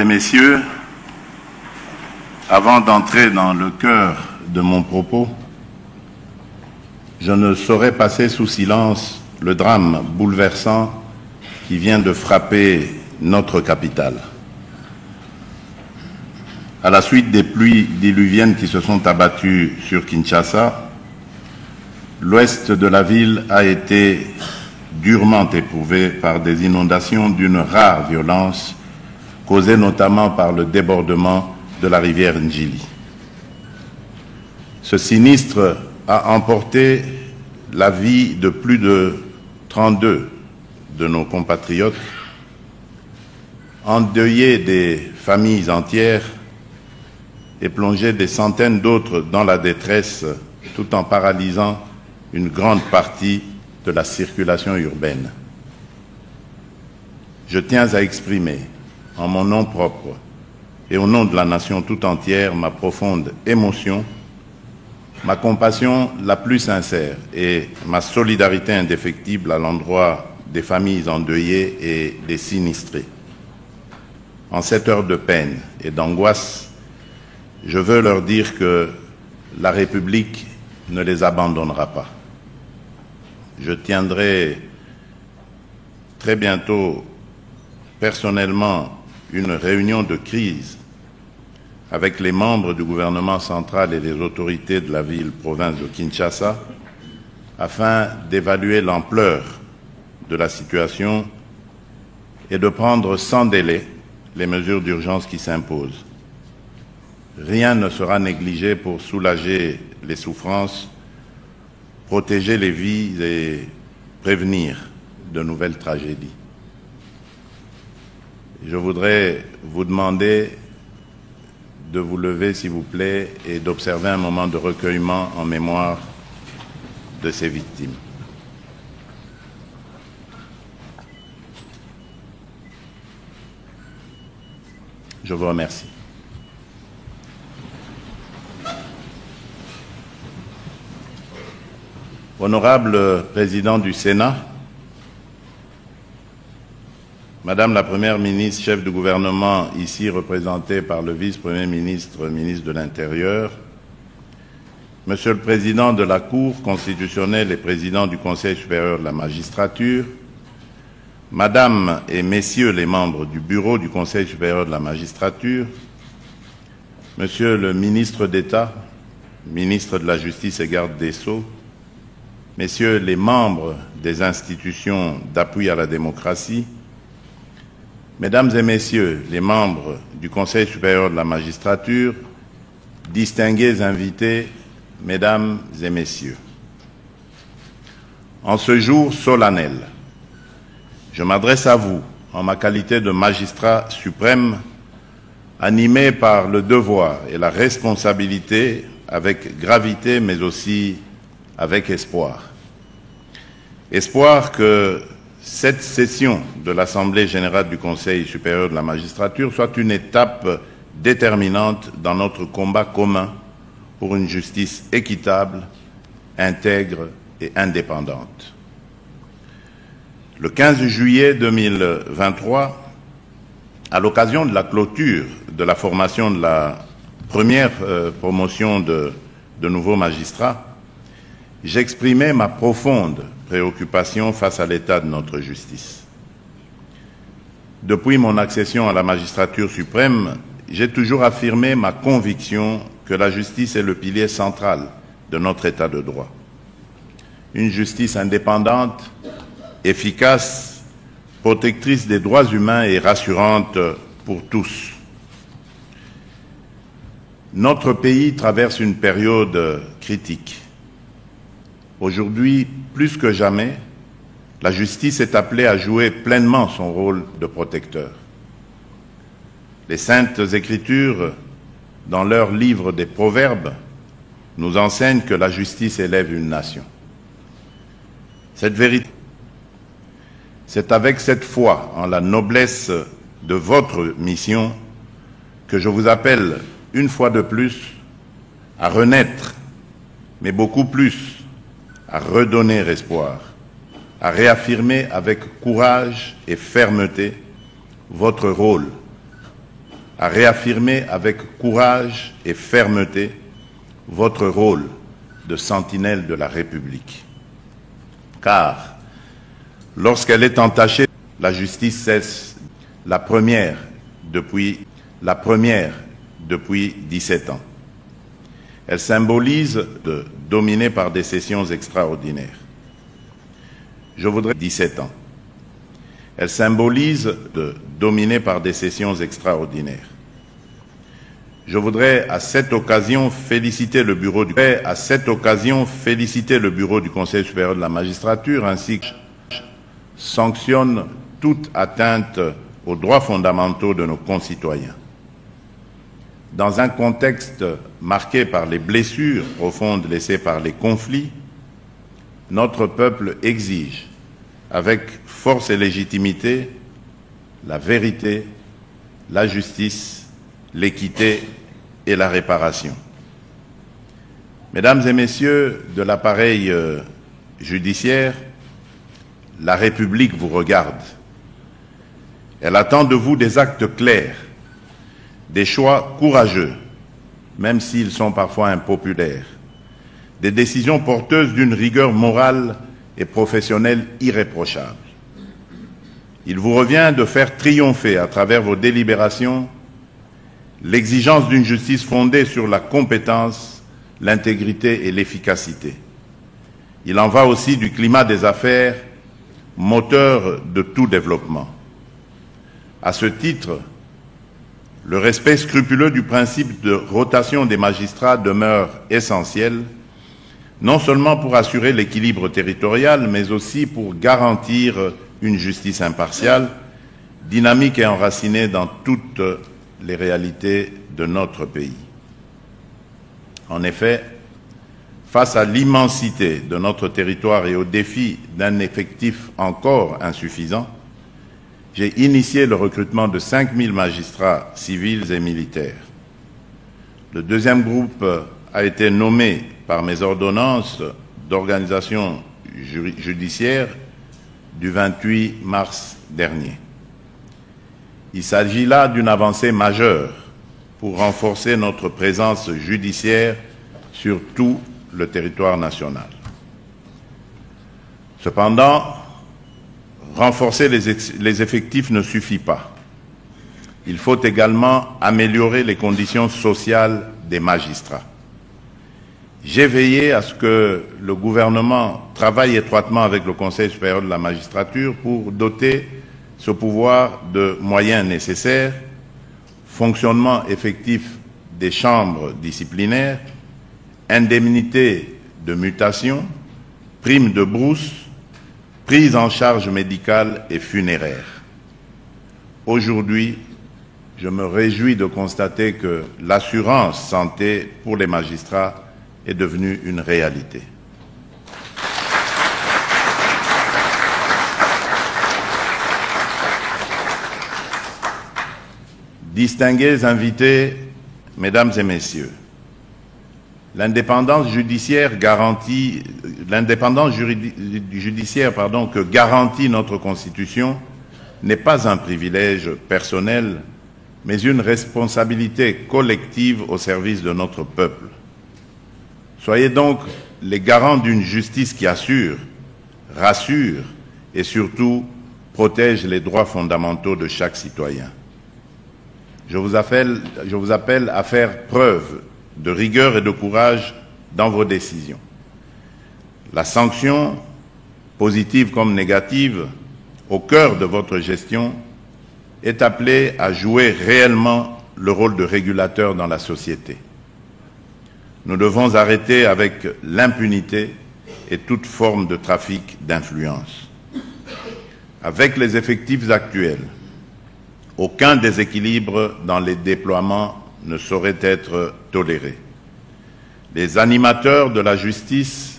et messieurs, avant d'entrer dans le cœur de mon propos, je ne saurais passer sous silence le drame bouleversant qui vient de frapper notre capitale. À la suite des pluies diluviennes qui se sont abattues sur Kinshasa, l'ouest de la ville a été durement éprouvé par des inondations d'une rare violence, causées notamment par le débordement de la rivière Njili. Ce sinistre a emporté la vie de plus de 32 de nos compatriotes, endeuillé des familles entières et plongé des centaines d'autres dans la détresse, tout en paralysant une grande partie de la circulation urbaine. Je tiens à exprimer, en mon nom propre et au nom de la nation tout entière, ma profonde émotion, ma compassion la plus sincère et ma solidarité indéfectible à l'endroit des familles endeuillées et des sinistrés. En cette heure de peine et d'angoisse, je veux leur dire que la République ne les abandonnera pas. Je tiendrai très bientôt personnellement une réunion de crise avec les membres du gouvernement central et les autorités de la ville-province de Kinshasa afin d'évaluer l'ampleur de la situation et de prendre sans délai les mesures d'urgence qui s'imposent. Rien ne sera négligé pour soulager les souffrances, protéger les vies et prévenir de nouvelles tragédies. Je voudrais vous demander de vous lever, s'il vous plaît, et d'observer un moment de recueillement en mémoire de ces victimes. Je vous remercie. Honorable Président du Sénat, Madame la Première ministre, chef du gouvernement, ici représentée par le vice-premier ministre, ministre de l'Intérieur, Monsieur le Président de la Cour constitutionnelle et Président du Conseil supérieur de la magistrature, Madame et Messieurs les membres du Bureau du Conseil supérieur de la magistrature, Monsieur le ministre d'État, ministre de la Justice et garde des Sceaux, Messieurs les membres des institutions d'appui à la démocratie, Mesdames et Messieurs les membres du Conseil supérieur de la magistrature, distingués invités, Mesdames et Messieurs, en ce jour solennel, je m'adresse à vous en ma qualité de magistrat suprême, animé par le devoir et la responsabilité avec gravité mais aussi avec espoir. Espoir que cette session de l'Assemblée générale du Conseil supérieur de la magistrature soit une étape déterminante dans notre combat commun pour une justice équitable, intègre et indépendante. Le 15 juillet 2023, à l'occasion de la clôture de la formation de la première promotion de nouveaux magistrats, j'exprimais ma profonde préoccupation face à l'état de notre justice. Depuis mon accession à la magistrature suprême, j'ai toujours affirmé ma conviction que la justice est le pilier central de notre état de droit. Une justice indépendante, efficace, protectrice des droits humains et rassurante pour tous. Notre pays traverse une période critique. Aujourd'hui, plus que jamais, la justice est appelée à jouer pleinement son rôle de protecteur. Les Saintes Écritures, dans leur livre des Proverbes, nous enseignent que la justice élève une nation. Cette vérité, c'est avec cette foi en la noblesse de votre mission que je vous appelle une fois de plus à renaître, mais beaucoup plus à redonner espoir, à réaffirmer avec courage et fermeté votre rôle à réaffirmer avec courage et fermeté votre rôle de sentinelle de la République. Car lorsqu'elle est entachée, la justice cesse, la première depuis 17 ans. Elle symbolise de dominer par des sessions extraordinaires. Je voudrais 17 ans. Elle symbolise de dominer par des sessions extraordinaires. Je voudrais à cette occasion féliciter le bureau du Conseil supérieur de la magistrature ainsi que sanctionne toute atteinte aux droits fondamentaux de nos concitoyens. Dans un contexte marqué par les blessures profondes laissées par les conflits, notre peuple exige, avec force et légitimité, la vérité, la justice, l'équité et la réparation. Mesdames et messieurs de l'appareil judiciaire, la République vous regarde. Elle attend de vous des actes clairs, des choix courageux, même s'ils sont parfois impopulaires, des décisions porteuses d'une rigueur morale et professionnelle irréprochable. Il vous revient de faire triompher à travers vos délibérations l'exigence d'une justice fondée sur la compétence, l'intégrité et l'efficacité. Il en va aussi du climat des affaires, moteur de tout développement. À ce titre, le respect scrupuleux du principe de rotation des magistrats demeure essentiel, non seulement pour assurer l'équilibre territorial, mais aussi pour garantir une justice impartiale, dynamique et enracinée dans toutes les réalités de notre pays. En effet, face à l'immensité de notre territoire et au défi d'un effectif encore insuffisant, j'ai initié le recrutement de 5000 magistrats civils et militaires. Le deuxième groupe a été nommé par mes ordonnances d'organisation judiciaire du 28 mars dernier. Il s'agit là d'une avancée majeure pour renforcer notre présence judiciaire sur tout le territoire national. Cependant, renforcer les effectifs ne suffit pas. Il faut également améliorer les conditions sociales des magistrats. J'ai veillé à ce que le gouvernement travaille étroitement avec le Conseil supérieur de la magistrature pour doter ce pouvoir de moyens nécessaires, fonctionnement effectif des chambres disciplinaires, indemnités de mutation, primes de brousse, prise en charge médicale et funéraire. Aujourd'hui, je me réjouis de constater que l'assurance santé pour les magistrats est devenue une réalité. Distingués invités, mesdames et messieurs, l'indépendance judiciaire que garantit notre Constitution n'est pas un privilège personnel, mais une responsabilité collective au service de notre peuple. Soyez donc les garants d'une justice qui assure, rassure et surtout protège les droits fondamentaux de chaque citoyen. Je vous appelle à faire preuve de rigueur et de courage dans vos décisions. La sanction, positive comme négative, au cœur de votre gestion, est appelée à jouer réellement le rôle de régulateur dans la société. Nous devons arrêter avec l'impunité et toute forme de trafic d'influence. Avec les effectifs actuels, aucun déséquilibre dans les déploiements ne saurait être toléré. Les animateurs de la justice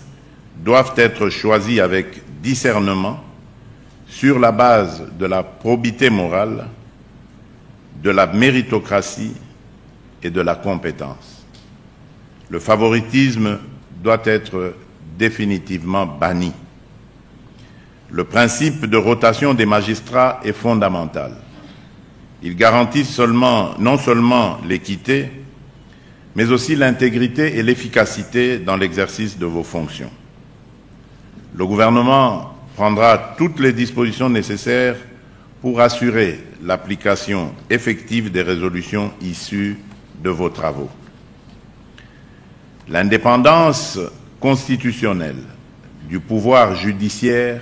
doivent être choisis avec discernement sur la base de la probité morale, de la méritocratie et de la compétence. Le favoritisme doit être définitivement banni. Le principe de rotation des magistrats est fondamental. Il garantit non seulement l'équité, mais aussi l'intégrité et l'efficacité dans l'exercice de vos fonctions. Le gouvernement prendra toutes les dispositions nécessaires pour assurer l'application effective des résolutions issues de vos travaux. L'indépendance constitutionnelle du pouvoir judiciaire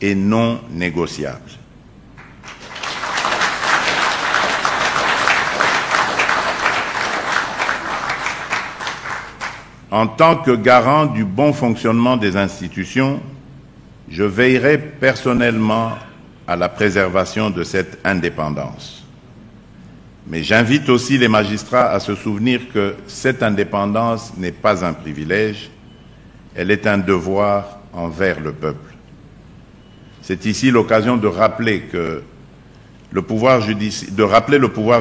est non négociable. En tant que garant du bon fonctionnement des institutions, je veillerai personnellement à la préservation de cette indépendance. Mais j'invite aussi les magistrats à se souvenir que cette indépendance n'est pas un privilège, elle est un devoir envers le peuple. C'est ici l'occasion de rappeler le pouvoir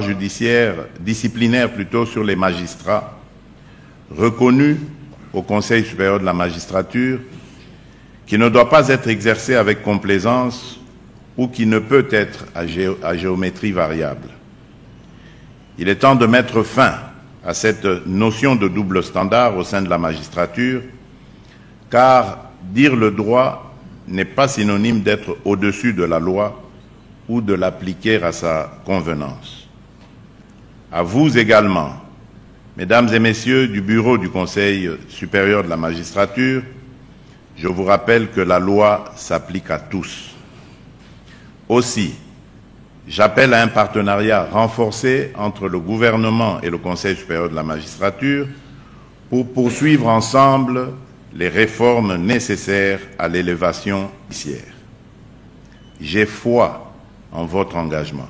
judiciaire, disciplinaire plutôt, sur les magistrats, reconnu au Conseil supérieur de la magistrature, qui ne doit pas être exercé avec complaisance ou qui ne peut être à géométrie variable. Il est temps de mettre fin à cette notion de double standard au sein de la magistrature, car dire le droit n'est pas synonyme d'être au-dessus de la loi ou de l'appliquer à sa convenance. À vous également, Mesdames et Messieurs du Bureau du Conseil supérieur de la magistrature, je vous rappelle que la loi s'applique à tous. Aussi, j'appelle à un partenariat renforcé entre le gouvernement et le Conseil supérieur de la magistrature pour poursuivre ensemble les réformes nécessaires à l'élévation judiciaire. J'ai foi en votre engagement.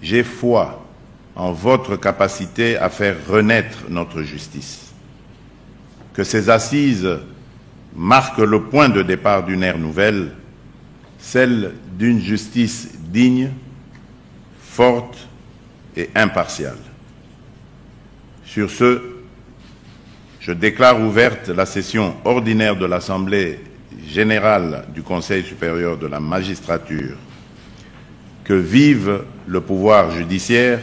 J'ai foi en votre capacité à faire renaître notre justice. Que ces assises marquent le point de départ d'une ère nouvelle, celle d'une justice digne, forte et impartiale. Sur ce, je déclare ouverte la session ordinaire de l'Assemblée générale du Conseil supérieur de la magistrature. Que vive le pouvoir judiciaire,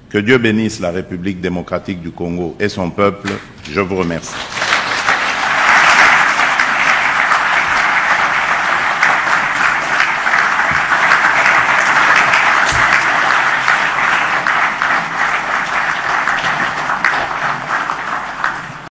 que Dieu bénisse la République démocratique du Congo et son peuple. Je vous remercie.